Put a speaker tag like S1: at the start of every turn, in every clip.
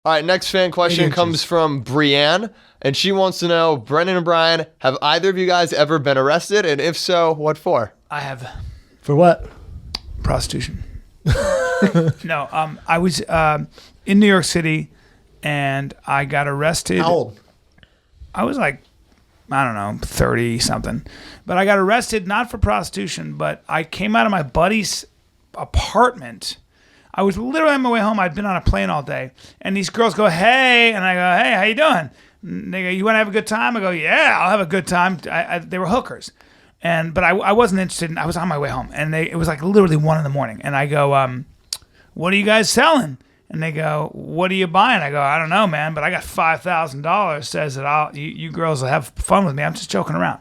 S1: All right, next fan question comes from Bryan, and she wants to know, Brendan and Bryan, have either of you guys ever been arrested? And if so, what for?
S2: I have.
S3: For what?
S2: Prostitution. No, I was in New York City, and I got arrested.
S3: How old?
S2: I was like, I don't know, 30-something. But I got arrested not for prostitution, but I came out of my buddy's apartment. I was literally on my way home. I'd been on a plane all day. And these girls go, hey. And I go, hey, how you doing? And they go, you want to have a good time? I go, yeah, I'll have a good time. They were hookers. But I wasn't interested. I was on my way home. And it was like literally 1 a.m. And I go, what are you guys selling? And they go, what are you buying? I go, I don't know, man. But I got $5,000 says that you girls will have fun with me. I'm just joking around.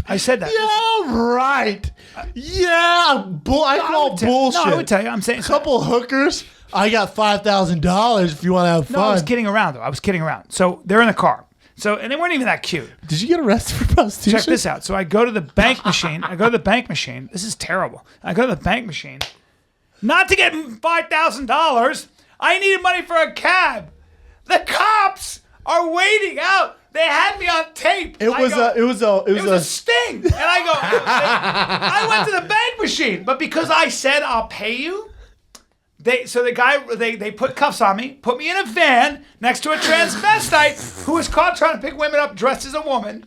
S2: I said that.
S3: Yeah, right. Yeah, I call bullshit.
S2: No, I would tell you. I'm saying
S3: a couple hookers. I got $5,000 if you want to have fun.
S2: No, I was kidding around though. I was kidding around. So they're in the car. And they weren't even that cute.
S3: Did you get arrested for prostitution?
S2: Check this out. So I go to the bank machine. This is terrible. I go to the bank machine, not to get $5,000. I needed money for a cab. The cops are waiting out. They had me on tape.
S3: It was a
S2: sting. And I go, I went to the bank machine, but because I said I'll pay you, they put cuffs on me, put me in a van next to a transvestite who was caught trying to pick women up dressed as a woman.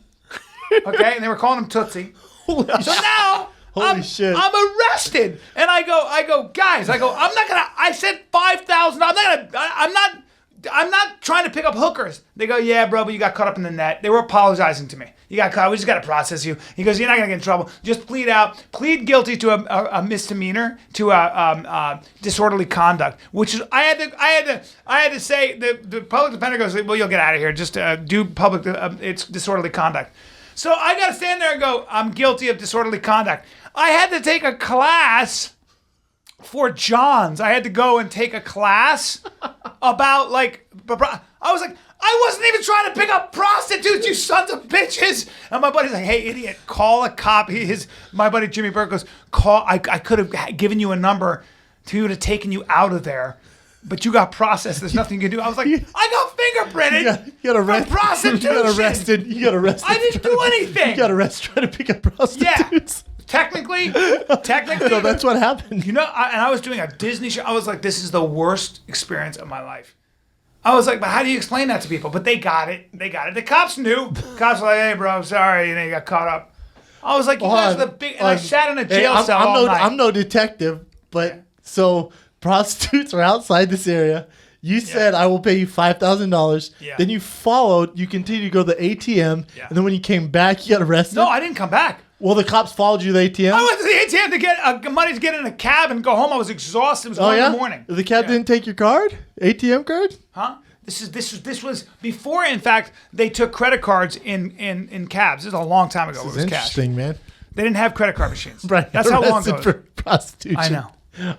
S2: Okay, and they were calling him Tootsie. So now I'm arrested, and I go, guys, I said $5,000. I'm not trying to pick up hookers. They go, yeah, bro, but you got caught up in the net. They were apologizing to me. You got caught. We just got to process you. He goes, you're not going to get in trouble. Just plead guilty to a misdemeanor, to a disorderly conduct, which is, I had to say, the public defender goes, well, you'll get out of here. Just do public, it's disorderly conduct. So I got to stand there and go, I'm guilty of disorderly conduct. I had to take a class for Johns. I had to go and take a class about I was like, I wasn't even trying to pick up prostitutes, you sons of bitches. And my buddy's like, hey, idiot, call a cop. My buddy Jimmy Burke goes, I could have given you a number to have taken you out of there, but you got processed. There's nothing you can do. I was like, I got fingerprinted.
S3: You got arrested.
S2: For prostitution.
S3: You got arrested.
S2: I didn't do anything.
S3: You got arrested trying to pick up prostitutes.
S2: Yeah. Technically.
S3: So that's what happened.
S2: And I was doing a Disney show. I was like, this is the worst experience of my life. I was like, but how do you explain that to people? But they got it. The cops knew. Cops were like, hey, bro, sorry. And they got caught up. I was like, you guys are the big... And I sat in a jail cell all night.
S3: I'm no detective, but so prostitutes are outside this area. You said, I will pay you $5,000. Yeah. Then you continued to go to the ATM. Yeah. And then when you came back, you got arrested?
S2: No, I didn't come back.
S3: Well, the cops followed you to the ATM?
S2: I went to the ATM to get money to get in a cab and go home. I was exhausted. It was 1 in the morning.
S3: The cab didn't take your card? ATM card?
S2: Huh? This was before, in fact, they took credit cards in cabs. This is a long time ago.
S3: This is interesting, man.
S2: They didn't have credit card machines.
S3: Right.
S2: That's how long ago.
S3: For prostitution.
S2: I know.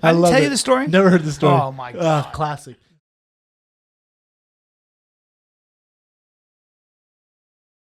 S2: I didn't tell you the story?
S3: Never heard the story.
S2: Oh, my God.
S3: Classic.